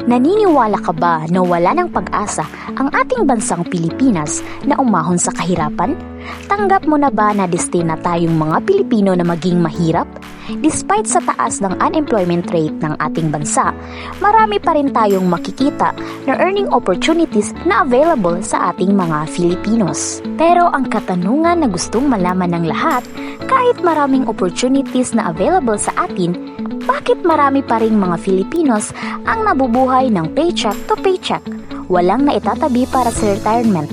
Naniniwala ka ba na wala ng pag-asa ang ating bansang Pilipinas na umahon sa kahirapan? Tanggap mo na ba na destina tayong mga Pilipino na maging mahirap? Despite sa taas ng unemployment rate ng ating bansa, marami pa rin tayong makikita na earning opportunities na available sa ating mga Filipinos. Pero ang katanungan na gustong malaman ng lahat, kahit maraming opportunities na available sa atin, bakit marami pa ring mga Filipinos ang nabubuhay ng paycheck to paycheck, walang naitatabi para sa retirement,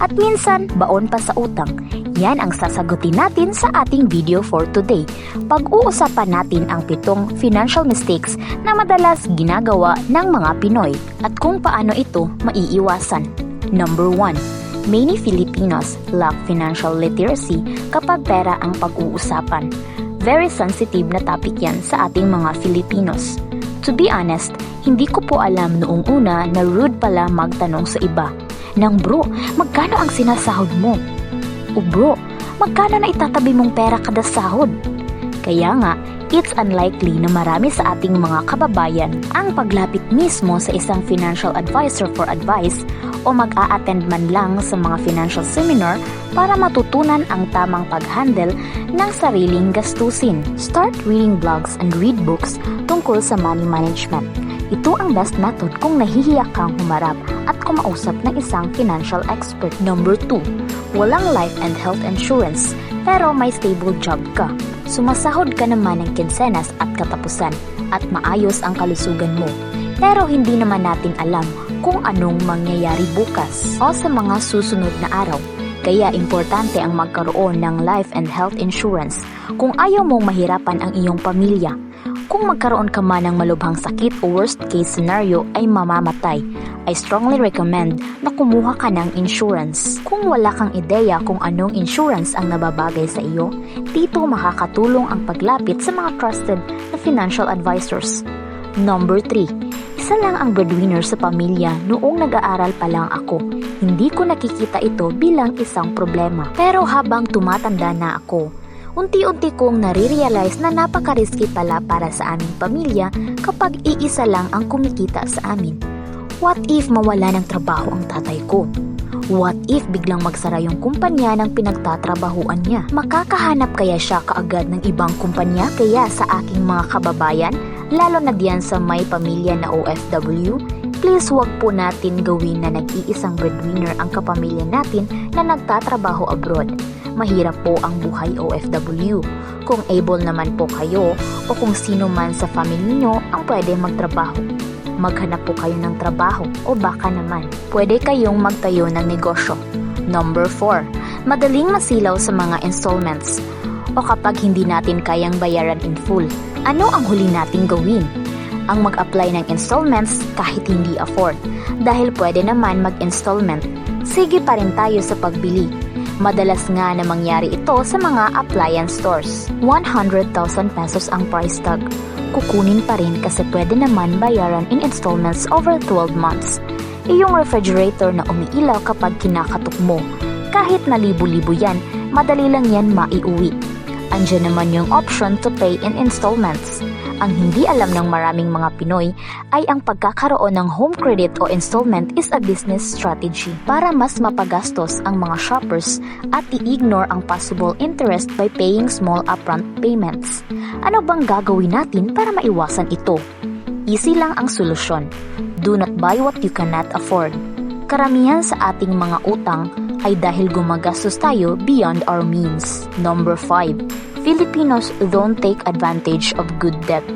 at minsan baon pa sa utang? Yan ang sasagutin natin sa ating video for today. Pag-uusapan natin ang 7 financial mistakes na madalas ginagawa ng mga Pinoy at kung paano ito maiiwasan. Number 1. Many Filipinos lack financial literacy kapag pera ang pag-uusapan. Very sensitive na topic yan sa ating mga Filipinos. To be honest, hindi ko po alam noong una na rude pala magtanong sa iba. Nang bro, magkano ang sinasahod mo? O bro, magkano na itatabi mong pera kada sahod? Kaya nga, it's unlikely na marami sa ating mga kababayan ang paglapit mismo sa isang financial advisor for advice o mag-a-attend man lang sa mga financial seminar para matutunan ang tamang pag-handle ng sariling gastusin. Start reading blogs and read books tungkol sa money management. Ito ang best method kung nahihiya kang humarap at kumausap ng isang financial expert. Number 2. Walang life and health insurance pero may stable job ka. Sumasahod ka naman ng kinsenas at katapusan at maayos ang kalusugan mo. Pero hindi naman natin alam kung anong mangyayari bukas o sa mga susunod na araw. Kaya importante ang magkaroon ng life and health insurance kung ayaw mong mahirapan ang iyong pamilya. Kung magkaroon ka man ng malubhang sakit o worst case scenario ay mamamatay, I strongly recommend na kumuha ka ng insurance. Kung wala kang ideya kung anong insurance ang nababagay sa iyo, dito makakatulong ang paglapit sa mga trusted na financial advisors. Number 3. Isa lang ang breadwinner sa pamilya noong nag-aaral pa lang ako. Hindi ko nakikita ito bilang isang problema. Pero habang tumatanda na ako, unti-unti kong nare-realize na napaka-risky pala para sa aming pamilya kapag iisa lang ang kumikita sa amin. What if mawala ng trabaho ang tatay ko? What if biglang magsara yung kumpanya ng pinagtatrabahuan niya? Makakahanap kaya siya kaagad ng ibang kumpanya? Kaya sa aking mga kababayan, lalo na diyan sa may pamilya na OFW, please wag po natin gawin na nag-iisang breadwinner ang kapamilya natin na nagtatrabaho abroad. Mahirap po ang buhay OFW. Kung able naman po kayo o kung sino man sa family niyo ang pwede magtrabaho, maghanap po kayo ng trabaho o baka naman pwede kayong magtayo ng negosyo. Number 4. Madaling masilaw sa mga installments o kapag hindi natin kayang bayaran in full. Ano ang huli nating gawin? Ang mag-apply ng installments kahit hindi afford. Dahil pwede naman mag-installment, sige pa rin tayo sa pagbili. Madalas nga na mangyari ito sa mga appliance stores. 100,000 pesos ang price tag. Kukunin pa rin kasi pwede naman bayaran in installments over 12 months. Iyong refrigerator na umiilaw kapag kinakatok mo. Kahit na libo-libo yan, madali lang yan maiuwi. Andiyan naman yung option to pay in installments. Ang hindi alam ng maraming mga Pinoy ay ang pagkakaroon ng home credit o installment is a business strategy para mas mapagastos ang mga shoppers at i-ignore ang possible interest by paying small upfront payments. Ano bang gagawin natin para maiwasan ito? Easy lang ang solusyon. Do not buy what you cannot afford. Karamihan sa ating mga utang ay dahil gumagastos tayo beyond our means. Number 5. Filipinos don't take advantage of good debt.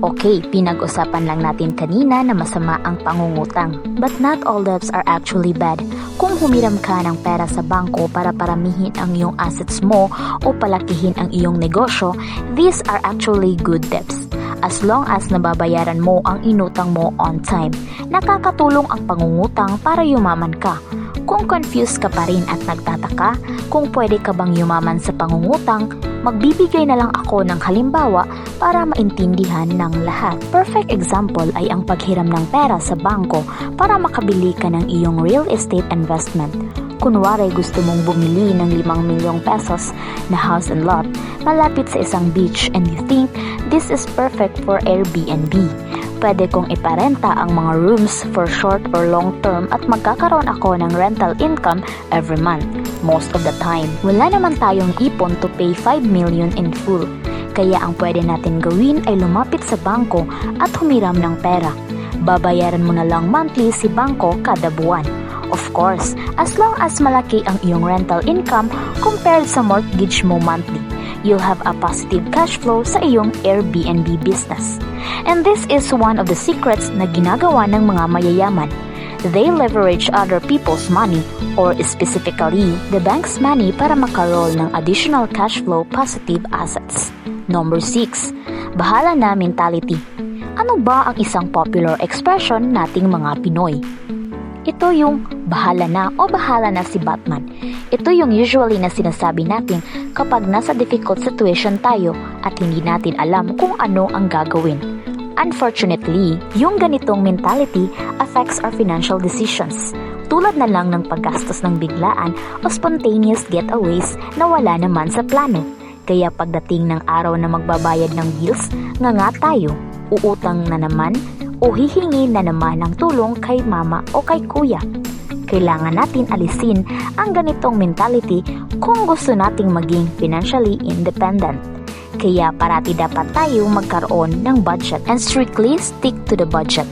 Okay, pinag-usapan lang natin kanina na masama ang pangungutang. But not all debts are actually bad. Kung humiram ka ng pera sa bangko para paramihin ang iyong assets mo o palakihin ang iyong negosyo, these are actually good debts. As long as nababayaran mo ang inutang mo on time, nakakatulong ang pangungutang para yumaman ka. Kung confused ka pa rin at nagtataka kung pwede ka bang yumaman sa pangungutang, magbibigay na lang ako ng halimbawa para maintindihan ng lahat. Perfect example ay ang paghiram ng pera sa bangko para makabili ka ng iyong real estate investment. Kunwari gusto mong bumili ng 5 milyong pesos na house and lot malapit sa isang beach and you think this is perfect for Airbnb. Pwede kong iparenta ang mga rooms for short or long term at magkakaroon ako ng rental income every month. Most of the time, wala naman tayong ipon to pay 5 million in full. Kaya ang pwede natin gawin ay lumapit sa bangko at humiram ng pera. Babayaran mo na lang monthly si bangko kada buwan. Of course, as long as malaki ang iyong rental income compared sa mortgage mo monthly, you'll have a positive cash flow sa iyong Airbnb business. And this is one of the secrets na ginagawa ng mga mayayaman. They leverage other people's money or specifically the bank's money para makaroll ng additional cash flow positive assets. Number 6. Bahala na mentality. Ano ba ang isang popular expression nating mga Pinoy? Ito yung bahala na o bahala na si Batman. Ito yung usually na sinasabi natin kapag nasa difficult situation tayo at hindi natin alam kung ano ang gagawin. Unfortunately, yung ganitong mentality affects our financial decisions. Tulad na lang ng paggastos ng biglaan o spontaneous getaways na wala naman sa plano. Kaya pagdating ng araw na magbabayad ng bills, nga tayo, uutang na naman o hihingi na naman ng tulong kay mama o kay kuya. Kailangan natin alisin ang ganitong mentality kung gusto nating maging financially independent. Kaya parati dapat tayo magkaroon ng budget and strictly stick to the budget.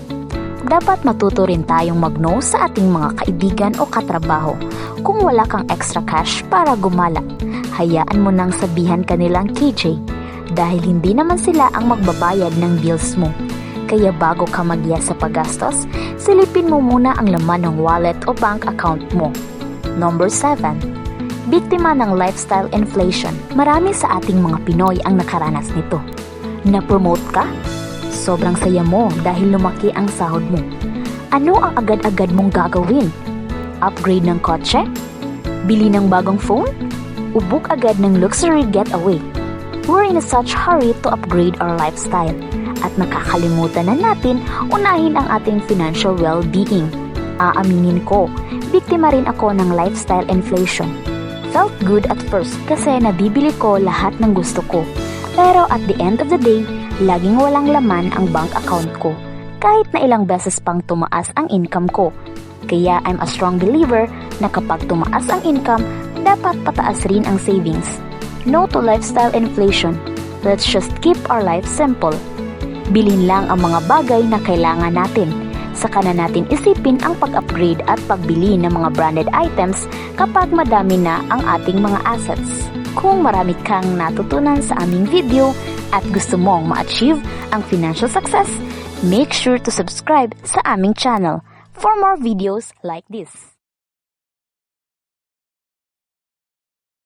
Dapat matuto rin tayong mag-no sa ating mga kaibigan o katrabaho. Kung wala kang extra cash para gumala, hayaan mo nang sabihan kanilang KJ dahil hindi naman sila ang magbabayad ng bills mo. Kaya bago ka mag-iya sa paggastos, silipin mo muna ang laman ng wallet o bank account mo. Number 7. Biktima ng lifestyle inflation. Marami sa ating mga Pinoy ang nakaranas nito. Na-promote ka? Sobrang saya mo dahil lumaki ang sahod mo. Ano ang agad-agad mong gagawin? Upgrade ng kotse? Bili ng bagong phone? Ubuk agad ng luxury getaway? We're in such hurry to upgrade our lifestyle. At nakakalimutan na natin unahin ang ating financial well-being. Aaminin ko, biktima rin ako ng lifestyle inflation. Felt good at first kasi nabibili ko lahat ng gusto ko. Pero at the end of the day, laging walang laman ang bank account ko. Kahit na ilang beses pang tumaas ang income ko. Kaya I'm a strong believer na kapag tumaas ang income, dapat pataas rin ang savings. No to lifestyle inflation. Let's just keep our life simple. Bilhin lang ang mga bagay na kailangan natin. Saka na natin isipin ang pag-upgrade at pagbili ng mga branded items kapag madami na ang ating mga assets. Kung marami kang natutunan sa aming video at gusto mong ma-achieve ang financial success, make sure to subscribe sa aming channel for more videos like this.